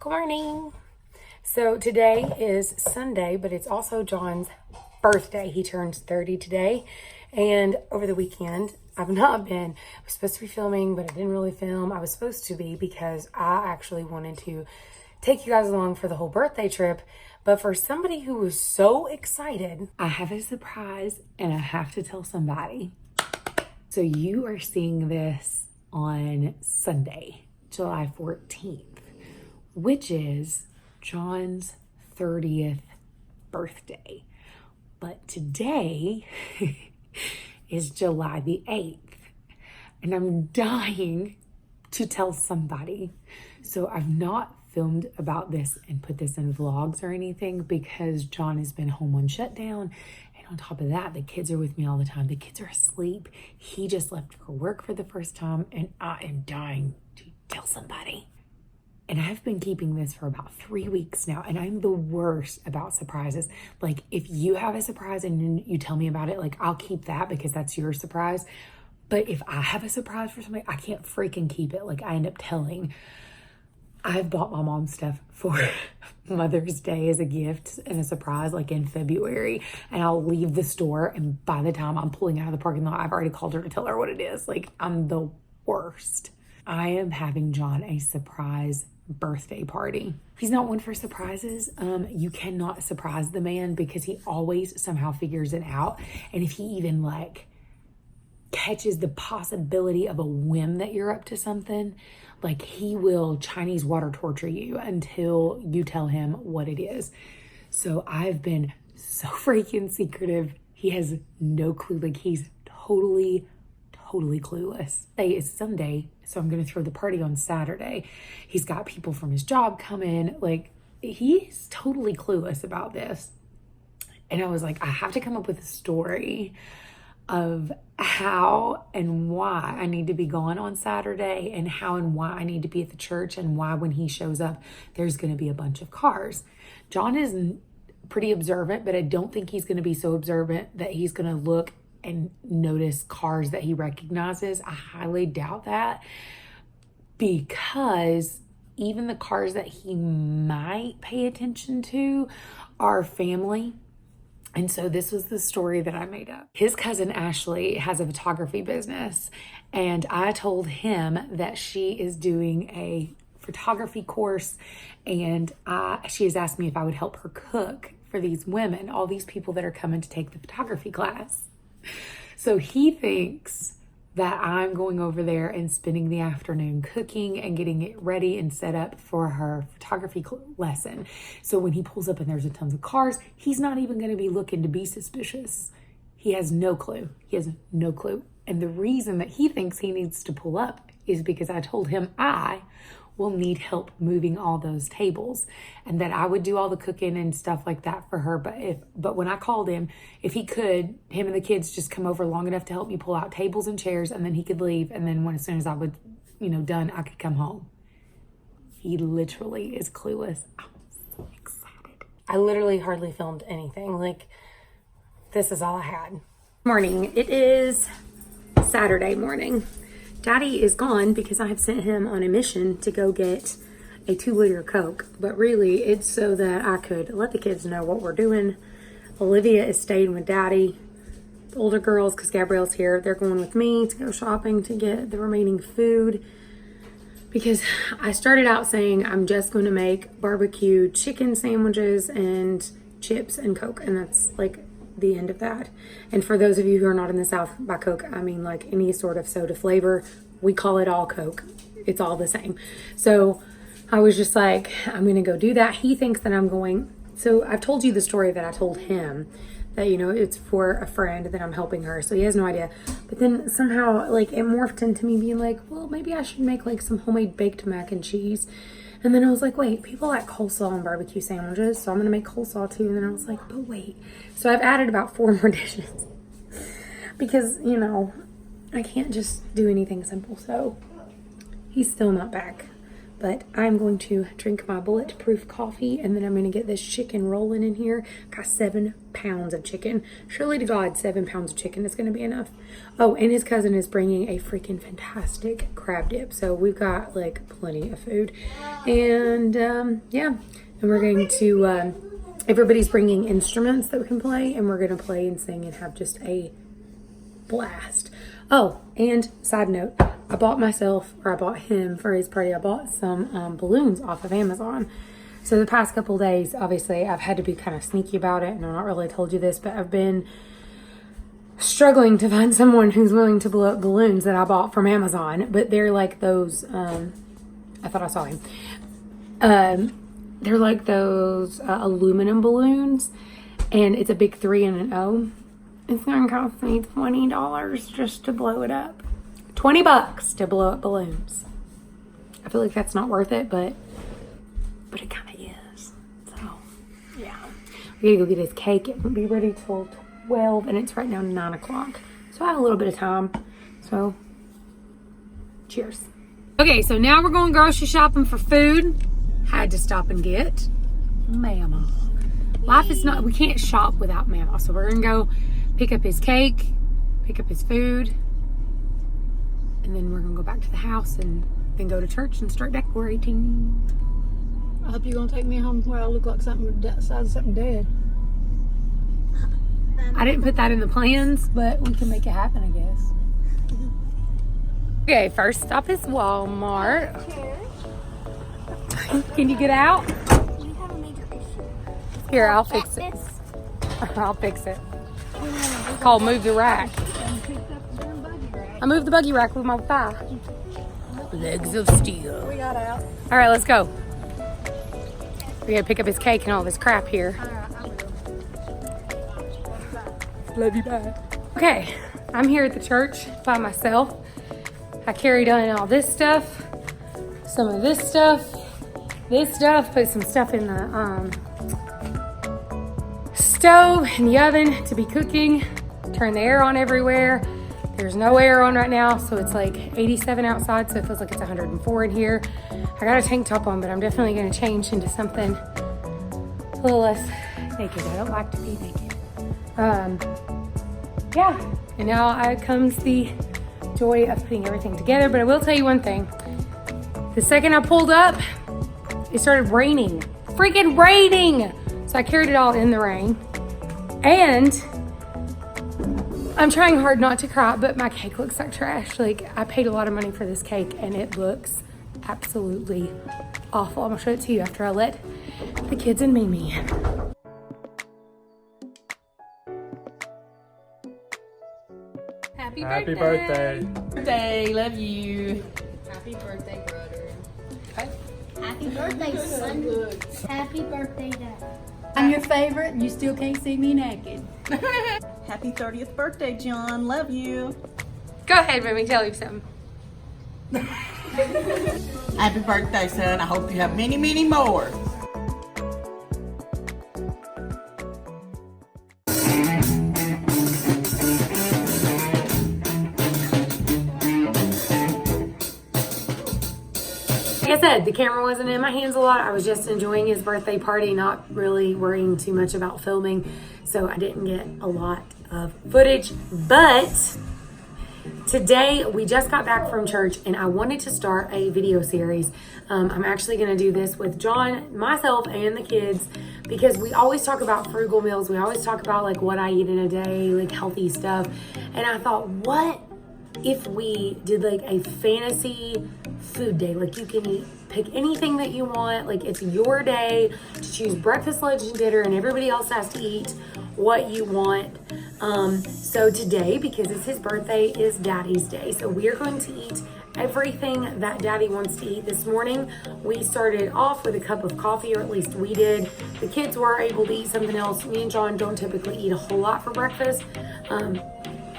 Good morning. So today is Sunday, but it's also John's birthday. He turns 30 today. And over the weekend, I was supposed to be filming, but I didn't really film. I was supposed to be because I actually wanted to take you guys along for the whole birthday trip. But for somebody who was so excited, I have a surprise and I have to tell somebody. So you are seeing this on Sunday, July 14th. Which is John's 30th birthday. But today is July the 8th. And I'm dying to tell somebody. So I've not filmed about this and put this in vlogs or anything because John has been home on shutdown. And on top of that, the kids are with me all the time. The kids are asleep. He just left for work for the first time. And I am dying to tell somebody. And I've been keeping this for about 3 weeks now, and I'm the worst about surprises. Like, if you have a surprise and you tell me about it, like, I'll keep that because that's your surprise. But if I have a surprise for somebody, I can't freaking keep it. Like, I end up telling. I've bought my mom stuff for Mother's Day as a gift and a surprise, like in February, and I'll leave the store, and by the time I'm pulling out of the parking lot, I've already called her to tell her what it is. Like, I'm the worst. I am having John a surprise birthday party. He's not one for surprises. You cannot surprise the man because he always somehow figures it out. And if he even like catches the possibility of a whim that you're up to something, like he will Chinese water torture you until you tell him what it is. So I've been so freaking secretive. He has no clue. Like, he's totally clueless. Today is Sunday, so I'm going to throw the party on Saturday. He's got people from his job coming. Like, he's totally clueless about this. And I was like, I have to come up with a story of how and why I need to be gone on Saturday, and how and why I need to be at the church, and why when he shows up, there's going to be a bunch of cars. John is pretty observant, but I don't think he's going to be so observant that he's going to look and notice cars that he recognizes. I highly doubt that, because even the cars that he might pay attention to are family. And so this was the story that I made up. His cousin Ashley has a photography business, and I told him that she is doing a photography course, and she has asked me if I would help her cook for these women, all these people that are coming to take the photography class. So he thinks that I'm going over there and spending the afternoon cooking and getting it ready and set up for her photography lesson. So when he pulls up and there's a tons of cars, he's not even going to be looking to be suspicious. He has no clue. And the reason that he thinks he needs to pull up is because I told him I will need help moving all those tables, and that I would do all the cooking and stuff like that for her. But when I called him, if he could, him and the kids just come over long enough to help me pull out tables and chairs, and then he could leave. And then as soon as I would, done, I could come home. He literally is clueless. I'm so excited. I literally hardly filmed anything. Like, this is all I had. Morning. It is Saturday morning. Daddy is gone because I have sent him on a mission to go get a 2-liter Coke. But really, it's so that I could let the kids know what we're doing. Olivia is staying with Daddy. The older girls, because Gabrielle's here, they're going with me to go shopping to get the remaining food. Because I started out saying I'm just going to make barbecue chicken sandwiches and chips and Coke. And that's like the end of that. And for those of you who are not in the South, by Coke, I mean like any sort of soda flavor. We call it all Coke. It's all the same. So I was just like, I'm going to go do that. He thinks that I'm going. So I've told you the story that I told him, that, it's for a friend that I'm helping her. So he has no idea. But then somehow like it morphed into me being like, well, maybe I should make like some homemade baked mac and cheese. And then I was like, wait, people like coleslaw and barbecue sandwiches, so I'm going to make coleslaw too. And then I was like, but wait. So I've added about 4 more dishes because, I can't just do anything simple. So he's still not back. But I'm going to drink my bulletproof coffee, and then I'm going to get this chicken rolling in here. Got 7 pounds of chicken. Surely to God, 7 pounds of chicken is going to be enough. Oh, and his cousin is bringing a freaking fantastic crab dip. So we've got like plenty of food. And yeah, and we're going to, everybody's bringing instruments that we can play, and we're going to play and sing and have just a blast. Oh, and side note, I bought him for his party, I bought some balloons off of Amazon. So the past couple days, obviously, I've had to be kind of sneaky about it, and I've not really told you this, but I've been struggling to find someone who's willing to blow up balloons that I bought from Amazon. But they're like those, I thought I saw him. They're like those aluminum balloons, and it's a big 3 and an O. It's gonna cost me $20 just to blow it up. $20 to blow up balloons. I feel like that's not worth it, but it kind of is. So, yeah. We're gonna go get his cake. It won't be ready till 12, and it's right now 9 o'clock. So I have a little bit of time. So, cheers. Okay, so now we're going grocery shopping for food. Had to stop and get Mama. Life is not, we can't shop without Mama. So we're gonna go pick up his cake, pick up his food, and then we're gonna go back to the house and then go to church and start decorating. I hope you're gonna take me home where I look like something dead. I didn't put that in the plans, but we can make it happen, I guess. Okay, first stop is Walmart. Can you get out? We have a major issue. Here, I'll fix it. I'll fix it. It's called move the rack. I moved the buggy rack with my thigh. Legs of steel. We got out. All right, let's go. We gotta pick up his cake and all this crap here. Love you, bye. Okay, I'm here at the church by myself. I carried on all this stuff, some of this stuff, put some stuff in the stove and the oven to be cooking. Turn the air on everywhere. There's no air on right now, so it's like 87 outside, so it feels like it's 104 in here. I got a tank top on, but I'm definitely gonna change into something a little less naked. I don't like to be naked. Yeah, and now comes the joy of putting everything together, but I will tell you one thing. The second I pulled up, it started raining. Freaking raining! So I carried it all in the rain. And I'm trying hard not to cry, but my cake looks like trash. Like, I paid a lot of money for this cake, and it looks absolutely awful. I'm gonna show it to you after I let the kids and Mimi in. Happy birthday. Birthday, love you. Happy birthday, brother. Happy birthday, son. Happy birthday, Dad. I'm your favorite, and you still can't see me naked. Happy 30th birthday, John. Love you. Go ahead, Mimi, tell you something. Happy birthday, son. I hope you have many, many more. Like I said, the camera wasn't in my hands a lot. I was just enjoying his birthday party, not really worrying too much about filming. So I didn't get a lot of footage. But today we just got back from church and I wanted to start a video series. I'm actually going to do this with John, myself, and the kids because we always talk about frugal meals. We always talk about like what I eat in a day, like healthy stuff. And I thought, what if we did like a fantasy food day? Like you can pick anything that you want. Like it's your day to choose breakfast, lunch, and dinner, and everybody else has to eat what you want. So today, because it's his birthday, is Daddy's Day. So we are going to eat everything that Daddy wants to eat. This morning, we started off with a cup of coffee, or at least we did. The kids were able to eat something else. Me and John don't typically eat a whole lot for breakfast.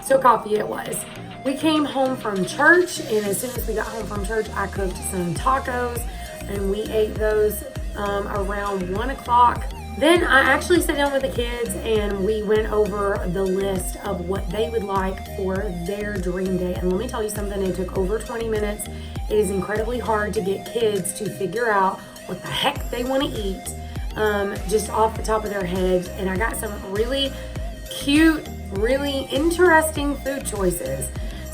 So coffee it was. We came home from church, and as soon as we got home from church, I cooked some tacos, and we ate those around 1 o'clock. Then I actually sat down with the kids and we went over the list of what they would like for their dream day. And let me tell you something, it took over 20 minutes. It is incredibly hard to get kids to figure out what the heck they want to eat just off the top of their heads. And I got some really cute, really interesting food choices.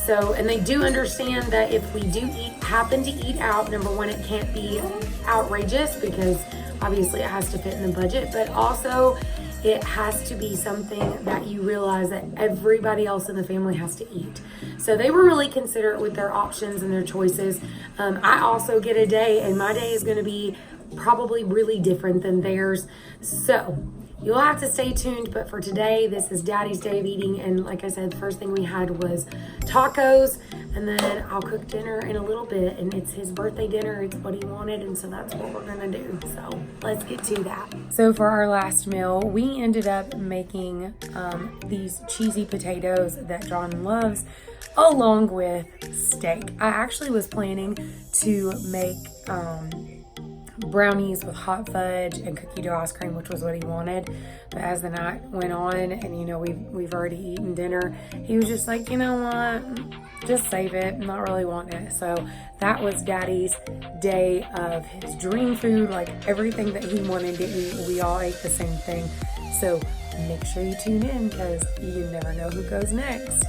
So, and they do understand that if we do happen to eat out, number one, it can't be outrageous because obviously it has to fit in the budget, but also it has to be something that you realize that everybody else in the family has to eat. So they were really considerate with their options and their choices. I also get a day, and my day is going to be probably really different than theirs. So you'll have to stay tuned, but for today, this is Daddy's day of eating, and like I said, the first thing we had was tacos, and then I'll cook dinner in a little bit, and it's his birthday dinner, it's what he wanted, and so that's what we're gonna do. So let's get to that. So for our last meal, we ended up making these cheesy potatoes that John loves, along with steak. I actually was planning to make brownies with hot fudge and cookie dough ice cream, which was what he wanted. But as the night went on, and you know, we've already eaten dinner, he was just like, you know what, just save it, I'm not really wanting it. So that was Daddy's day of his dream food, like everything that he wanted to eat, we all ate the same thing. So make sure you tune in because you never know who goes next.